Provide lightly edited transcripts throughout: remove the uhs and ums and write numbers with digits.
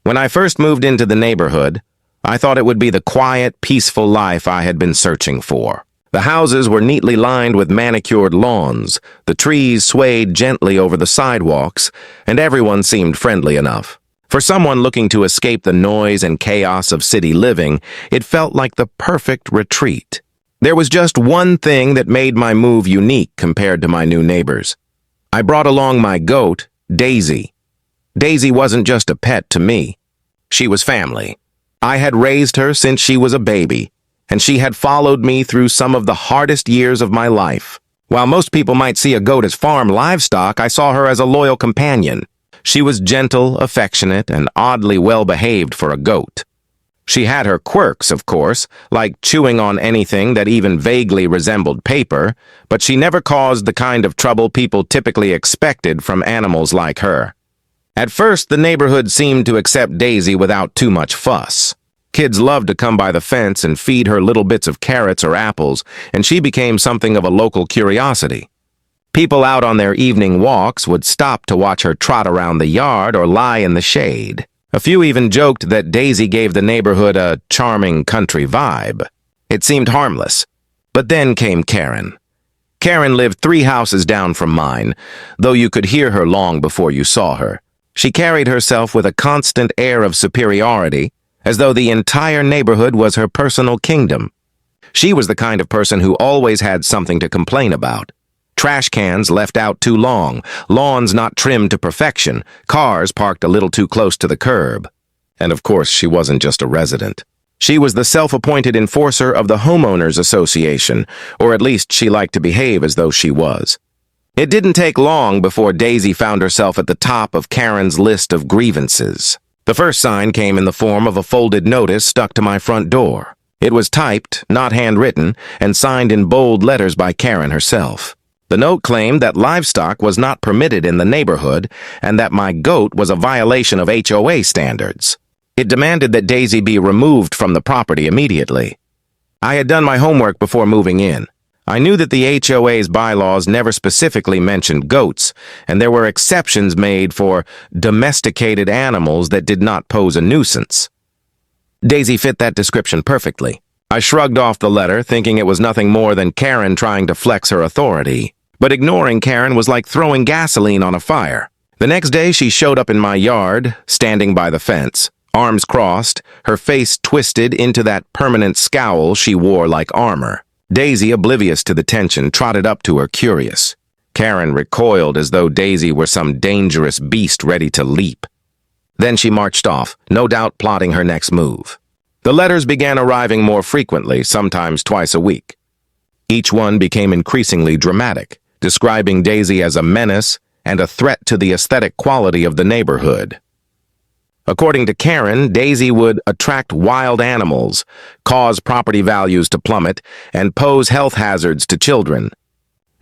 When I first moved into the neighborhood, I thought it would be the quiet, peaceful life I had been searching for. The houses were neatly lined with manicured lawns, the trees swayed gently over the sidewalks, and everyone seemed friendly enough. For someone looking to escape the noise and chaos of city living, it felt like the perfect retreat. There was just one thing that made my move unique compared to my new neighbors. I brought along my goat, Daisy. Daisy wasn't just a pet to me. She was family. I had raised her since she was a baby, and she had followed me through some of the hardest years of my life. While most people might see a goat as farm livestock, I saw her as a loyal companion. She was gentle, affectionate, and oddly well-behaved for a goat. She had her quirks, of course, like chewing on anything that even vaguely resembled paper, but she never caused the kind of trouble people typically expected from animals like her. At first, the neighborhood seemed to accept Daisy without too much fuss. Kids loved to come by the fence and feed her little bits of carrots or apples, and she became something of a local curiosity. People out on their evening walks would stop to watch her trot around the yard or lie in the shade. A few even joked that Daisy gave the neighborhood a charming country vibe. It seemed harmless. But then came Karen. Karen lived 3 houses down from mine, though you could hear her long before you saw her. She carried herself with a constant air of superiority, as though the entire neighborhood was her personal kingdom. She was the kind of person who always had something to complain about. Trash cans left out too long, lawns not trimmed to perfection, cars parked a little too close to the curb. And of course, she wasn't just a resident. She was the self-appointed enforcer of the Homeowners Association, or at least she liked to behave as though she was. It didn't take long before Daisy found herself at the top of Karen's list of grievances. The first sign came in the form of a folded notice stuck to my front door. It was typed, not handwritten, and signed in bold letters by Karen herself. The note claimed that livestock was not permitted in the neighborhood and that my goat was a violation of HOA standards. It demanded that Daisy be removed from the property immediately. I had done my homework before moving in. I knew that the HOA's bylaws never specifically mentioned goats, and there were exceptions made for domesticated animals that did not pose a nuisance. Daisy fit that description perfectly. I shrugged off the letter, thinking it was nothing more than Karen trying to flex her authority. But ignoring Karen was like throwing gasoline on a fire. The next day, she showed up in my yard, standing by the fence, arms crossed, her face twisted into that permanent scowl she wore like armor. Daisy, oblivious to the tension, trotted up to her, curious. Karen recoiled as though Daisy were some dangerous beast ready to leap. Then she marched off, no doubt plotting her next move. The letters began arriving more frequently, sometimes twice a week. Each one became increasingly dramatic, describing Daisy as a menace and a threat to the aesthetic quality of the neighborhood. According to Karen, Daisy would attract wild animals, cause property values to plummet, and pose health hazards to children.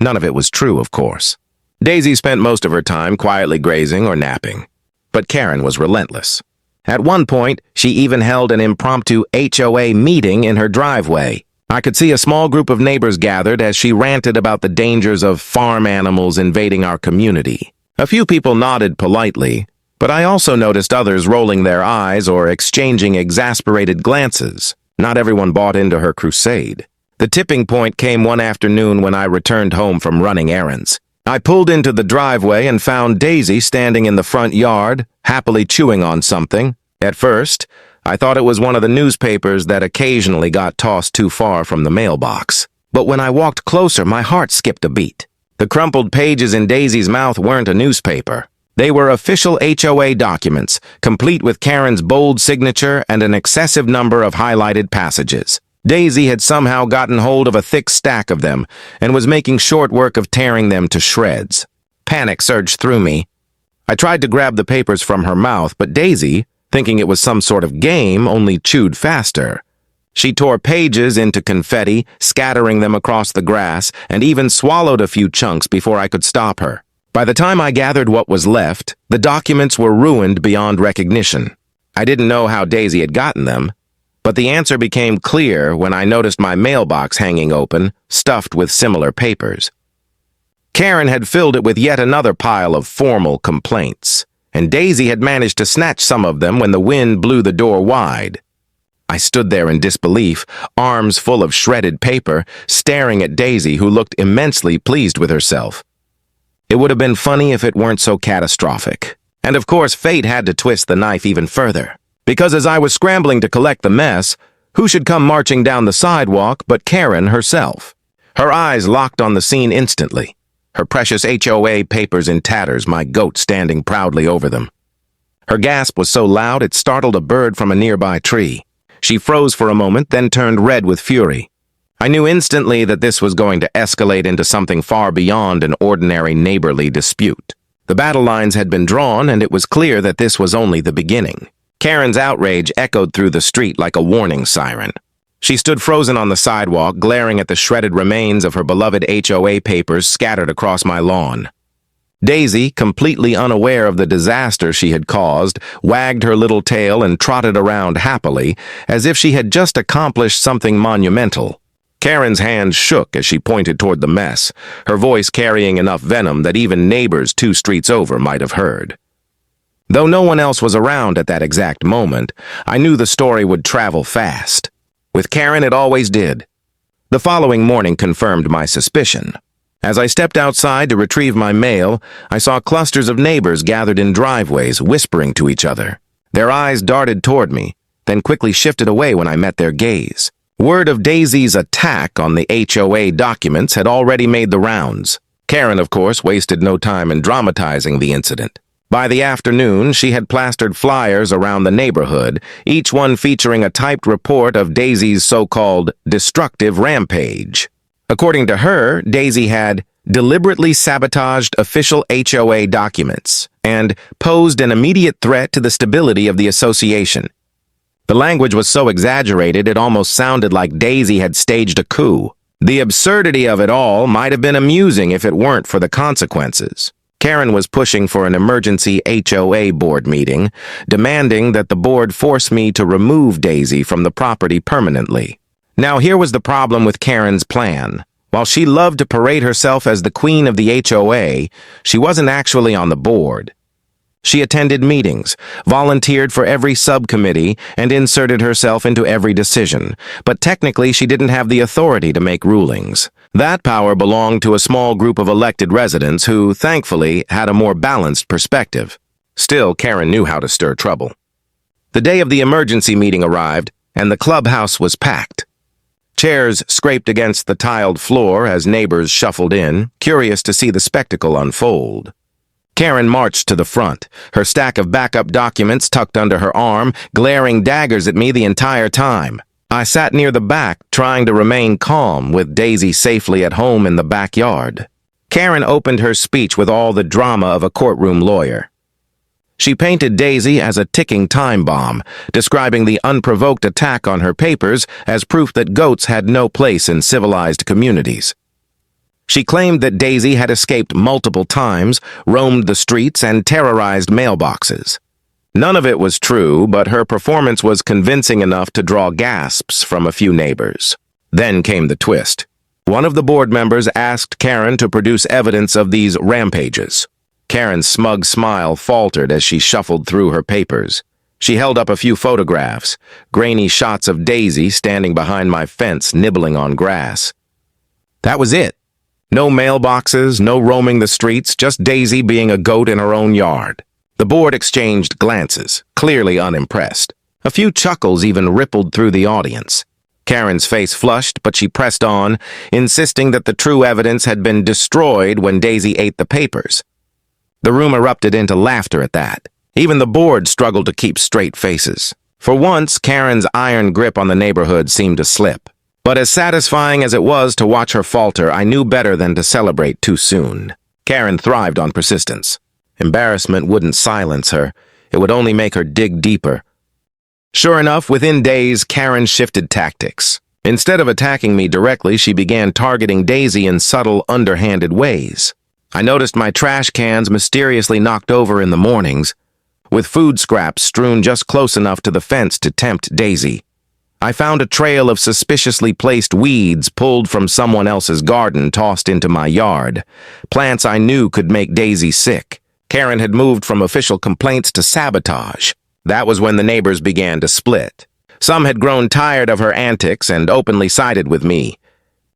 None of it was true, of course. Daisy spent most of her time quietly grazing or napping. But Karen was relentless. At one point, she even held an impromptu HOA meeting in her driveway. I could see a small group of neighbors gathered as she ranted about the dangers of farm animals invading our community. A few people nodded politely, but I also noticed others rolling their eyes or exchanging exasperated glances. Not everyone bought into her crusade. The tipping point came one afternoon when I returned home from running errands. I pulled into the driveway and found Daisy standing in the front yard, happily chewing on something. At first, I thought it was one of the newspapers that occasionally got tossed too far from the mailbox. But when I walked closer, my heart skipped a beat. The crumpled pages in Daisy's mouth weren't a newspaper. They were official HOA documents, complete with Karen's bold signature and an excessive number of highlighted passages. Daisy had somehow gotten hold of a thick stack of them and was making short work of tearing them to shreds. Panic surged through me. I tried to grab the papers from her mouth, but Daisy, thinking it was some sort of game, only chewed faster. She tore pages into confetti, scattering them across the grass, and even swallowed a few chunks before I could stop her. By the time I gathered what was left, the documents were ruined beyond recognition. I didn't know how Daisy had gotten them, but the answer became clear when I noticed my mailbox hanging open, stuffed with similar papers. Karen had filled it with yet another pile of formal complaints. and Daisy had managed to snatch some of them when the wind blew the door wide. I stood there in disbelief, arms full of shredded paper, staring at Daisy, who looked immensely pleased with herself. It would have been funny if it weren't so catastrophic. And of course, fate had to twist the knife even further. Because as I was scrambling to collect the mess, who should come marching down the sidewalk but Karen herself? Her eyes locked on the scene instantly, her precious HOA papers in tatters, my goat standing proudly over them. Her gasp was so loud it startled a bird from a nearby tree. She froze for a moment, then turned red with fury. I knew instantly that this was going to escalate into something far beyond an ordinary neighborly dispute. The battle lines had been drawn, and it was clear that this was only the beginning. Karen's outrage echoed through the street like a warning siren. She stood frozen on the sidewalk, glaring at the shredded remains of her beloved HOA papers scattered across my lawn. Daisy, completely unaware of the disaster she had caused, wagged her little tail and trotted around happily, as if she had just accomplished something monumental. Karen's hand shook as she pointed toward the mess, her voice carrying enough venom that even neighbors 2 streets over might have heard. Though no one else was around at that exact moment, I knew the story would travel fast. With Karen, it always did. The following morning confirmed my suspicion. As I stepped outside to retrieve my mail, I saw clusters of neighbors gathered in driveways, whispering to each other. Their eyes darted toward me, then quickly shifted away when I met their gaze. Word of Daisy's attack on the HOA documents had already made the rounds. Karen, of course, wasted no time in dramatizing the incident. By the afternoon, she had plastered flyers around the neighborhood, each one featuring a typed report of Daisy's so-called destructive rampage. According to her, Daisy had deliberately sabotaged official HOA documents and posed an immediate threat to the stability of the association. The language was so exaggerated it almost sounded like Daisy had staged a coup. The absurdity of it all might have been amusing if it weren't for the consequences. Karen was pushing for an emergency HOA board meeting, demanding that the board force me to remove Daisy from the property permanently. Now here was the problem with Karen's plan. While she loved to parade herself as the queen of the HOA, she wasn't actually on the board. She attended meetings, volunteered for every subcommittee, and inserted herself into every decision, but technically she didn't have the authority to make rulings. That power belonged to a small group of elected residents who, thankfully, had a more balanced perspective. Still, Karen knew how to stir trouble. The day of the emergency meeting arrived, and the clubhouse was packed. Chairs scraped against the tiled floor as neighbors shuffled in, curious to see the spectacle unfold. Karen marched to the front, her stack of backup documents tucked under her arm, glaring daggers at me the entire time. I sat near the back, trying to remain calm, with Daisy safely at home in the backyard. Karen opened her speech with all the drama of a courtroom lawyer. She painted Daisy as a ticking time bomb, describing the unprovoked attack on her papers as proof that goats had no place in civilized communities. She claimed that Daisy had escaped multiple times, roamed the streets, and terrorized mailboxes. None of it was true, but her performance was convincing enough to draw gasps from a few neighbors. Then came the twist. One of the board members asked Karen to produce evidence of these rampages. Karen's smug smile faltered as she shuffled through her papers. She held up a few photographs, grainy shots of Daisy standing behind my fence nibbling on grass. That was it. No mailboxes, no roaming the streets, just Daisy being a goat in her own yard. The board exchanged glances, clearly unimpressed. A few chuckles even rippled through the audience. Karen's face flushed, but she pressed on, insisting that the true evidence had been destroyed when Daisy ate the papers. The room erupted into laughter at that. Even the board struggled to keep straight faces. For once, Karen's iron grip on the neighborhood seemed to slip. But as satisfying as it was to watch her falter, I knew better than to celebrate too soon. Karen thrived on persistence. Embarrassment wouldn't silence her. It would only make her dig deeper. Sure enough, within days, Karen shifted tactics. Instead of attacking me directly, she began targeting Daisy in subtle, underhanded ways. I noticed my trash cans mysteriously knocked over in the mornings, with food scraps strewn just close enough to the fence to tempt Daisy. I found a trail of suspiciously placed weeds pulled from someone else's garden tossed into my yard, plants I knew could make Daisy sick. Karen had moved from official complaints to sabotage. That was when the neighbors began to split. Some had grown tired of her antics and openly sided with me.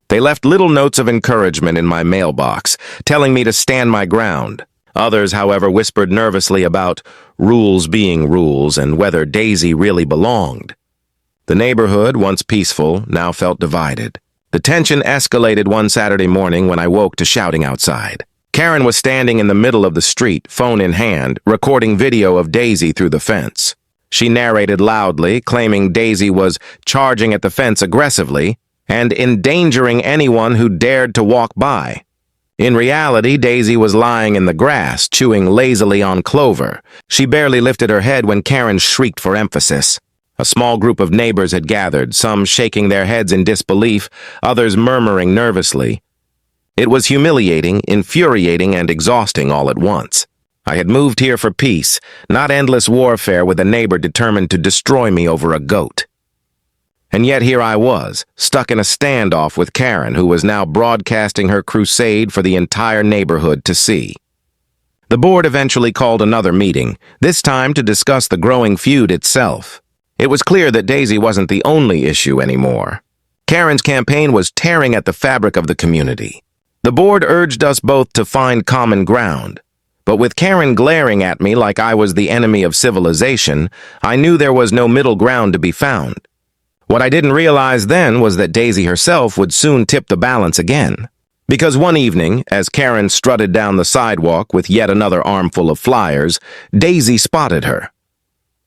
They left little notes of encouragement in my mailbox, telling me to stand my ground. Others, however, whispered nervously about rules being rules and whether Daisy really belonged. The neighborhood, once peaceful, now felt divided. The tension escalated one Saturday morning when I woke to shouting outside. Karen was standing in the middle of the street, phone in hand, recording video of Daisy through the fence. She narrated loudly, claiming Daisy was charging at the fence aggressively and endangering anyone who dared to walk by. In reality, Daisy was lying in the grass, chewing lazily on clover. She barely lifted her head when Karen shrieked for emphasis. A small group of neighbors had gathered, some shaking their heads in disbelief, others murmuring nervously. It was humiliating, infuriating, and exhausting all at once. I had moved here for peace, not endless warfare with a neighbor determined to destroy me over a goat. And yet here I was, stuck in a standoff with Karen, who was now broadcasting her crusade for the entire neighborhood to see. The board eventually called another meeting, this time to discuss the growing feud itself. It was clear that Daisy wasn't the only issue anymore. Karen's campaign was tearing at the fabric of the community. The board urged us both to find common ground. But with Karen glaring at me like I was the enemy of civilization, I knew there was no middle ground to be found. What I didn't realize then was that Daisy herself would soon tip the balance again. Because one evening, as Karen strutted down the sidewalk with yet another armful of flyers, Daisy spotted her.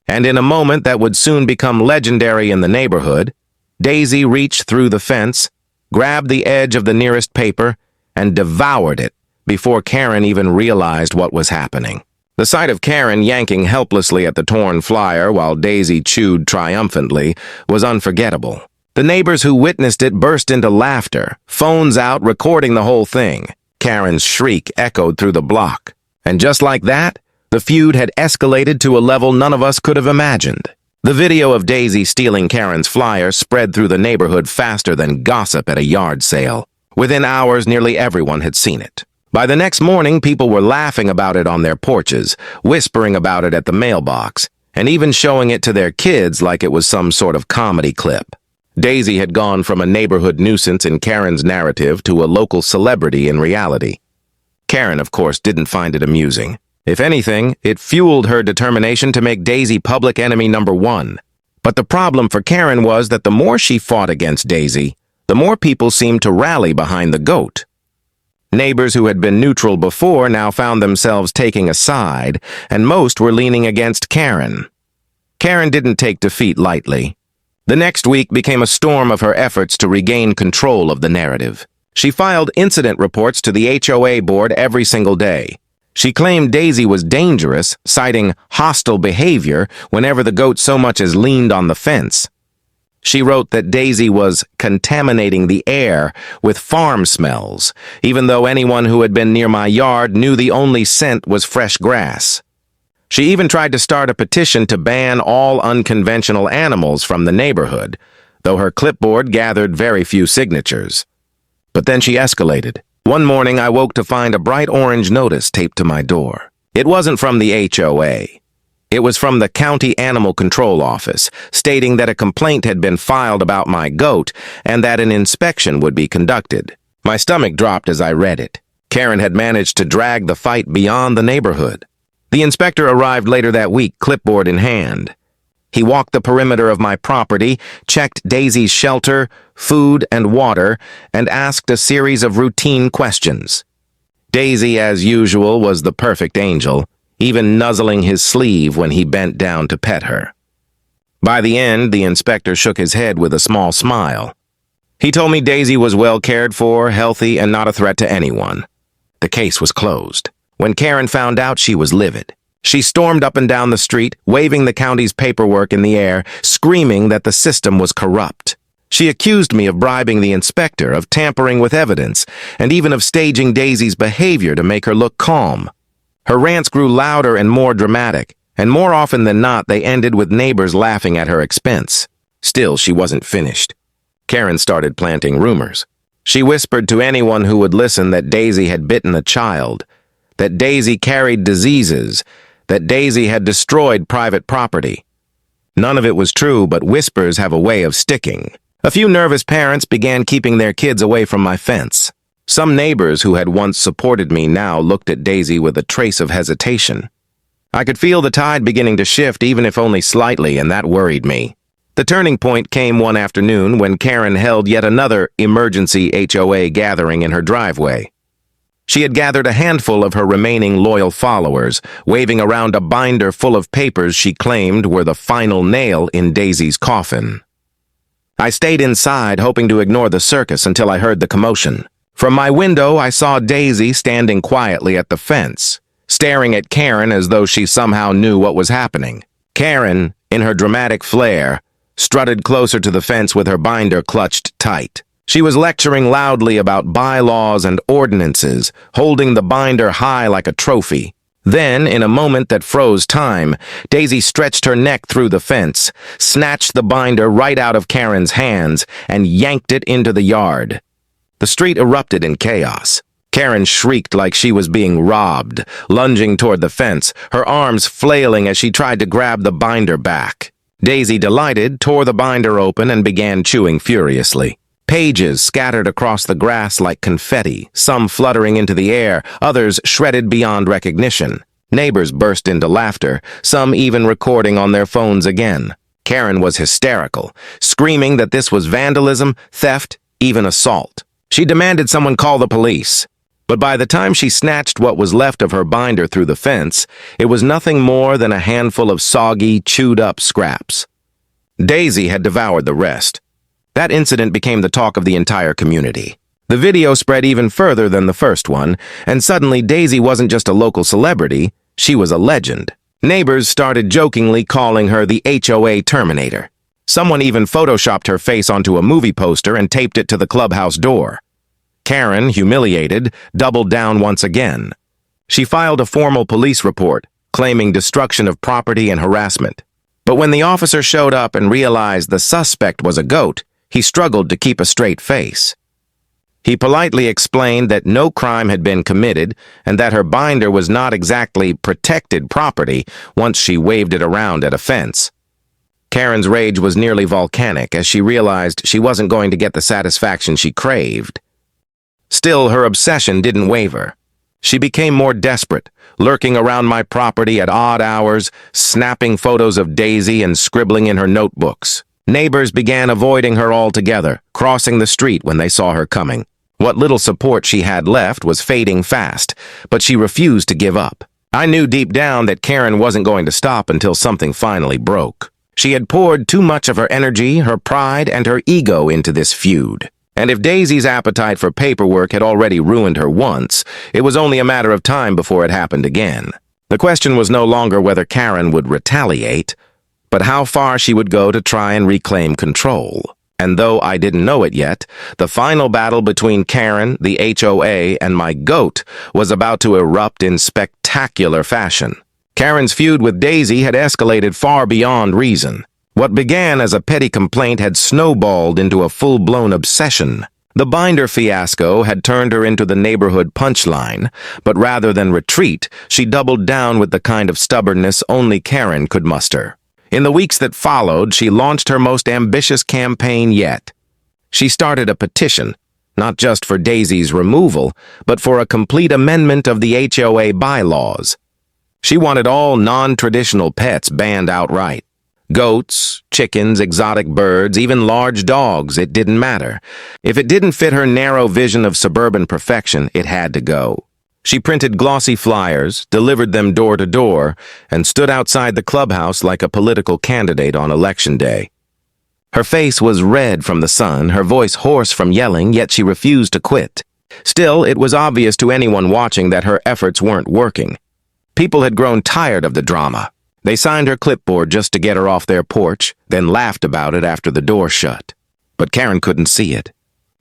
And in a moment that would soon become legendary in the neighborhood, Daisy reached through the fence, grabbed the edge of the nearest paper, and devoured it before Karen even realized what was happening. The sight of Karen yanking helplessly at the torn flyer while Daisy chewed triumphantly was unforgettable. The neighbors who witnessed it burst into laughter, phones out recording the whole thing. Karen's shriek echoed through the block. And just like that, the feud had escalated to a level none of us could have imagined. The video of Daisy stealing Karen's flyer spread through the neighborhood faster than gossip at a yard sale. Within hours, nearly everyone had seen it. By the next morning, people were laughing about it on their porches, whispering about it at the mailbox, and even showing it to their kids like it was some sort of comedy clip. Daisy had gone from a neighborhood nuisance in Karen's narrative to a local celebrity in reality. Karen, of course, didn't find it amusing. If anything, it fueled her determination to make Daisy public enemy number one. But the problem for Karen was that the more she fought against Daisy, the more people seemed to rally behind the goat. Neighbors who had been neutral before now found themselves taking a side, and most were leaning against Karen. Karen didn't take defeat lightly. The next week became a storm of her efforts to regain control of the narrative. She filed incident reports to the HOA board every single day. She claimed Daisy was dangerous, citing hostile behavior whenever the goat so much as leaned on the fence. She wrote that Daisy was contaminating the air with farm smells, even though anyone who had been near my yard knew the only scent was fresh grass. She even tried to start a petition to ban all unconventional animals from the neighborhood, though her clipboard gathered very few signatures. But then she escalated. One morning I woke to find a bright orange notice taped to my door. It wasn't from the HOA. It was from the County Animal Control Office, stating that a complaint had been filed about my goat and that an inspection would be conducted. My stomach dropped as I read it. Karen had managed to drag the fight beyond the neighborhood. The inspector arrived later that week, clipboard in hand. He walked the perimeter of my property, checked Daisy's shelter, food, and water, and asked a series of routine questions. Daisy, as usual, was the perfect angel, even nuzzling his sleeve when he bent down to pet her. By the end, the inspector shook his head with a small smile. He told me Daisy was well cared for, healthy, and not a threat to anyone. The case was closed. When Karen found out, she was livid. She stormed up and down the street, waving the county's paperwork in the air, screaming that the system was corrupt. She accused me of bribing the inspector, of tampering with evidence, and even of staging Daisy's behavior to make her look calm. Her rants grew louder and more dramatic, and more often than not, they ended with neighbors laughing at her expense. Still, she wasn't finished. Karen started planting rumors. She whispered to anyone who would listen that Daisy had bitten a child, that Daisy carried diseases, that Daisy had destroyed private property. None of it was true, but whispers have a way of sticking. A few nervous parents began keeping their kids away from my fence. Some neighbors who had once supported me now looked at Daisy with a trace of hesitation. I could feel the tide beginning to shift, even if only slightly, and that worried me. The turning point came one afternoon when Karen held yet another emergency HOA gathering in her driveway. She had gathered a handful of her remaining loyal followers, waving around a binder full of papers she claimed were the final nail in Daisy's coffin. I stayed inside, hoping to ignore the circus until I heard the commotion. From my window, I saw Daisy standing quietly at the fence, staring at Karen as though she somehow knew what was happening. Karen, in her dramatic flair, strutted closer to the fence with her binder clutched tight. She was lecturing loudly about bylaws and ordinances, holding the binder high like a trophy. Then, in a moment that froze time, Daisy stretched her neck through the fence, snatched the binder right out of Karen's hands, and yanked it into the yard. The street erupted in chaos. Karen shrieked like she was being robbed, lunging toward the fence, her arms flailing as she tried to grab the binder back. Daisy, delighted, tore the binder open and began chewing furiously. Pages scattered across the grass like confetti, some fluttering into the air, others shredded beyond recognition. Neighbors burst into laughter, some even recording on their phones again. Karen was hysterical, screaming that this was vandalism, theft, even assault. She demanded someone call the police. But by the time she snatched what was left of her binder through the fence, it was nothing more than a handful of soggy, chewed-up scraps. Daisy had devoured the rest. That incident became the talk of the entire community. The video spread even further than the first one, and suddenly Daisy wasn't just a local celebrity, she was a legend. Neighbors started jokingly calling her the HOA Terminator. Someone even photoshopped her face onto a movie poster and taped it to the clubhouse door. Karen, humiliated, doubled down once again. She filed a formal police report, claiming destruction of property and harassment. But when the officer showed up and realized the suspect was a goat, he struggled to keep a straight face. He politely explained that no crime had been committed and that her binder was not exactly protected property once she waved it around at a fence. Karen's rage was nearly volcanic as she realized she wasn't going to get the satisfaction she craved. Still, her obsession didn't waver. She became more desperate, lurking around my property at odd hours, snapping photos of Daisy and scribbling in her notebooks. Neighbors began avoiding her altogether, crossing the street when they saw her coming. What little support she had left was fading fast, but she refused to give up. I knew deep down that Karen wasn't going to stop until something finally broke. She had poured too much of her energy, her pride, and her ego into this feud. And if Daisy's appetite for paperwork had already ruined her once, it was only a matter of time before it happened again. The question was no longer whether Karen would retaliate, but how far she would go to try and reclaim control. And though I didn't know it yet, the final battle between Karen, the HOA, and my goat was about to erupt in spectacular fashion. Karen's feud with Daisy had escalated far beyond reason. What began as a petty complaint had snowballed into a full-blown obsession. The binder fiasco had turned her into the neighborhood punchline, but rather than retreat, she doubled down with the kind of stubbornness only Karen could muster. In the weeks that followed, she launched her most ambitious campaign yet. She started a petition, not just for Daisy's removal, but for a complete amendment of the HOA bylaws. She wanted all non-traditional pets banned outright. Goats, chickens, exotic birds, even large dogs, it didn't matter. If it didn't fit her narrow vision of suburban perfection, it had to go. She printed glossy flyers, delivered them door to door, and stood outside the clubhouse like a political candidate on election day. Her face was red from the sun, her voice hoarse from yelling, yet she refused to quit. Still, it was obvious to anyone watching that her efforts weren't working. People had grown tired of the drama. They signed her clipboard just to get her off their porch, then laughed about it after the door shut. But Karen couldn't see it.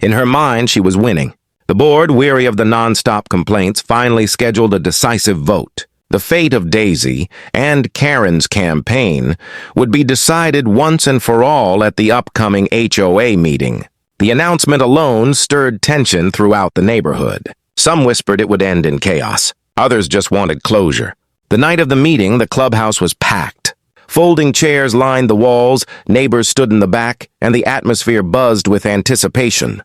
In her mind, she was winning. The board, weary of the non-stop complaints, finally scheduled a decisive vote. The fate of Daisy and Karen's campaign would be decided once and for all at the upcoming HOA meeting. The announcement alone stirred tension throughout the neighborhood. Some whispered it would end in chaos. Others just wanted closure. The night of the meeting, the clubhouse was packed. Folding chairs lined the walls, neighbors stood in the back, and the atmosphere buzzed with anticipation.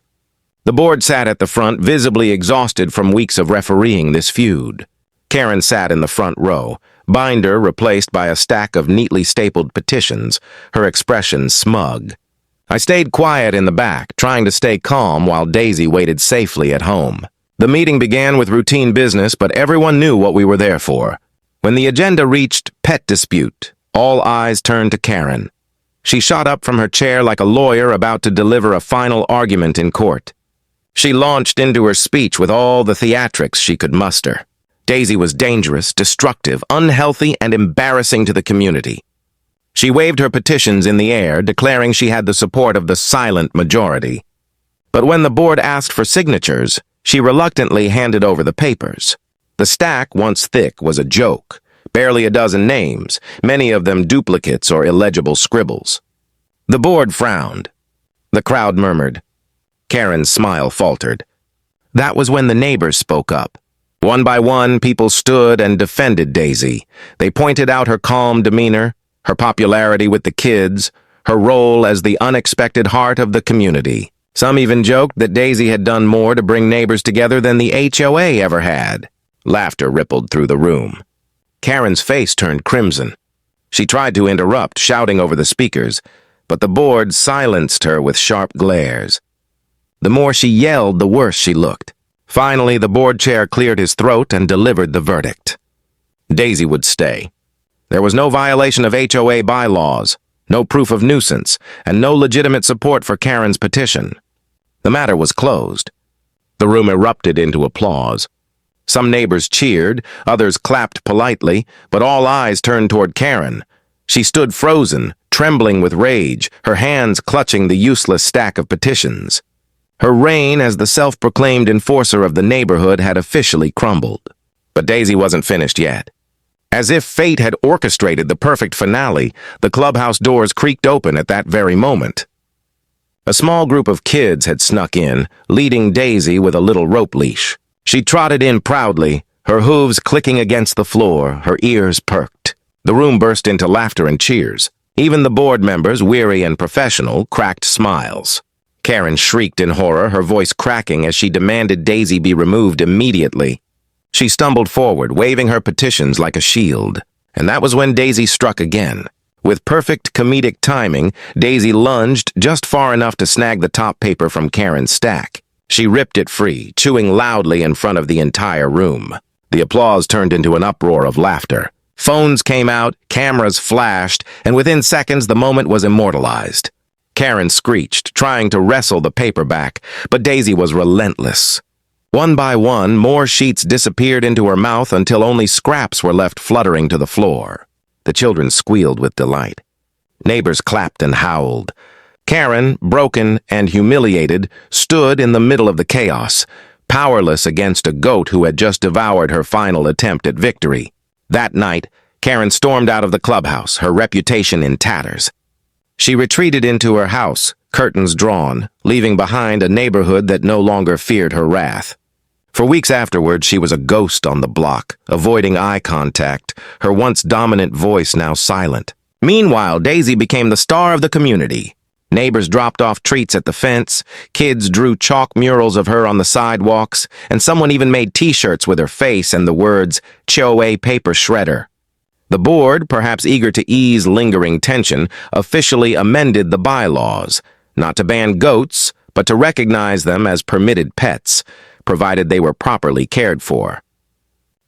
The board sat at the front, visibly exhausted from weeks of refereeing this feud. Karen sat in the front row, binder replaced by a stack of neatly stapled petitions, her expression smug. I stayed quiet in the back, trying to stay calm while Daisy waited safely at home. The meeting began with routine business, but everyone knew what we were there for. When the agenda reached pet dispute, all eyes turned to Karen. She shot up from her chair like a lawyer about to deliver a final argument in court. She launched into her speech with all the theatrics she could muster. Daisy was dangerous, destructive, unhealthy, and embarrassing to the community. She waved her petitions in the air, declaring she had the support of the silent majority. But when the board asked for signatures, she reluctantly handed over the papers. The stack, once thick, was a joke. Barely a dozen names, many of them duplicates or illegible scribbles. The board frowned. The crowd murmured. Karen's smile faltered. That was when the neighbors spoke up. One by one, people stood and defended Daisy. They pointed out her calm demeanor, her popularity with the kids, her role as the unexpected heart of the community. Some even joked that Daisy had done more to bring neighbors together than the HOA ever had. Laughter rippled through the room. Karen's face turned crimson. She tried to interrupt, shouting over the speakers, but the board silenced her with sharp glares. The more she yelled, the worse she looked. Finally, the board chair cleared his throat and delivered the verdict. Daisy would stay. There was no violation of HOA bylaws, no proof of nuisance, and no legitimate support for Karen's petition. The matter was closed. The room erupted into applause. Some neighbors cheered, others clapped politely, but all eyes turned toward Karen. She stood frozen, trembling with rage, her hands clutching the useless stack of petitions. Her reign as the self-proclaimed enforcer of the neighborhood had officially crumbled. But Daisy wasn't finished yet. As if fate had orchestrated the perfect finale, the clubhouse doors creaked open at that very moment. A small group of kids had snuck in, leading Daisy with a little rope leash. She trotted in proudly, her hooves clicking against the floor, her ears perked. The room burst into laughter and cheers. Even the board members, weary and professional, cracked smiles. Karen shrieked in horror, her voice cracking as she demanded Daisy be removed immediately. She stumbled forward, waving her petitions like a shield. And that was when Daisy struck again. With perfect comedic timing, Daisy lunged just far enough to snag the top paper from Karen's stack. She ripped it free, chewing loudly in front of the entire room. The applause turned into an uproar of laughter. Phones came out, cameras flashed, and within seconds the moment was immortalized. Karen screeched, trying to wrestle the paper back, but Daisy was relentless. One by one, more sheets disappeared into her mouth until only scraps were left fluttering to the floor. The children squealed with delight. Neighbors clapped and howled. Karen, broken and humiliated, stood in the middle of the chaos, powerless against a goat who had just devoured her final attempt at victory. That night, Karen stormed out of the clubhouse, her reputation in tatters. She retreated into her house, curtains drawn, leaving behind a neighborhood that no longer feared her wrath. For weeks afterward, she was a ghost on the block, avoiding eye contact, her once dominant voice now silent. Meanwhile, Daisy became the star of the community. Neighbors dropped off treats at the fence, kids drew chalk murals of her on the sidewalks, and someone even made t-shirts with her face and the words, HOA Paper Shredder. The board, perhaps eager to ease lingering tension, officially amended the bylaws, not to ban goats, but to recognize them as permitted pets, provided they were properly cared for.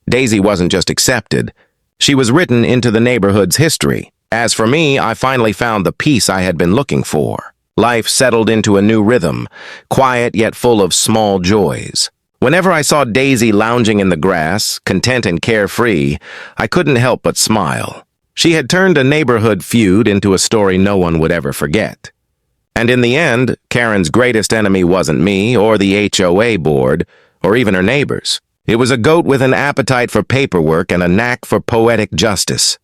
Daisy wasn't just accepted, she was written into the neighborhood's history. As for me, I finally found the peace I had been looking for. Life settled into a new rhythm, quiet yet full of small joys. Whenever I saw Daisy lounging in the grass, content and carefree, I couldn't help but smile. She had turned a neighborhood feud into a story no one would ever forget. And in the end, Karen's greatest enemy wasn't me or the HOA board, or even her neighbors. It was a goat with an appetite for paperwork and a knack for poetic justice.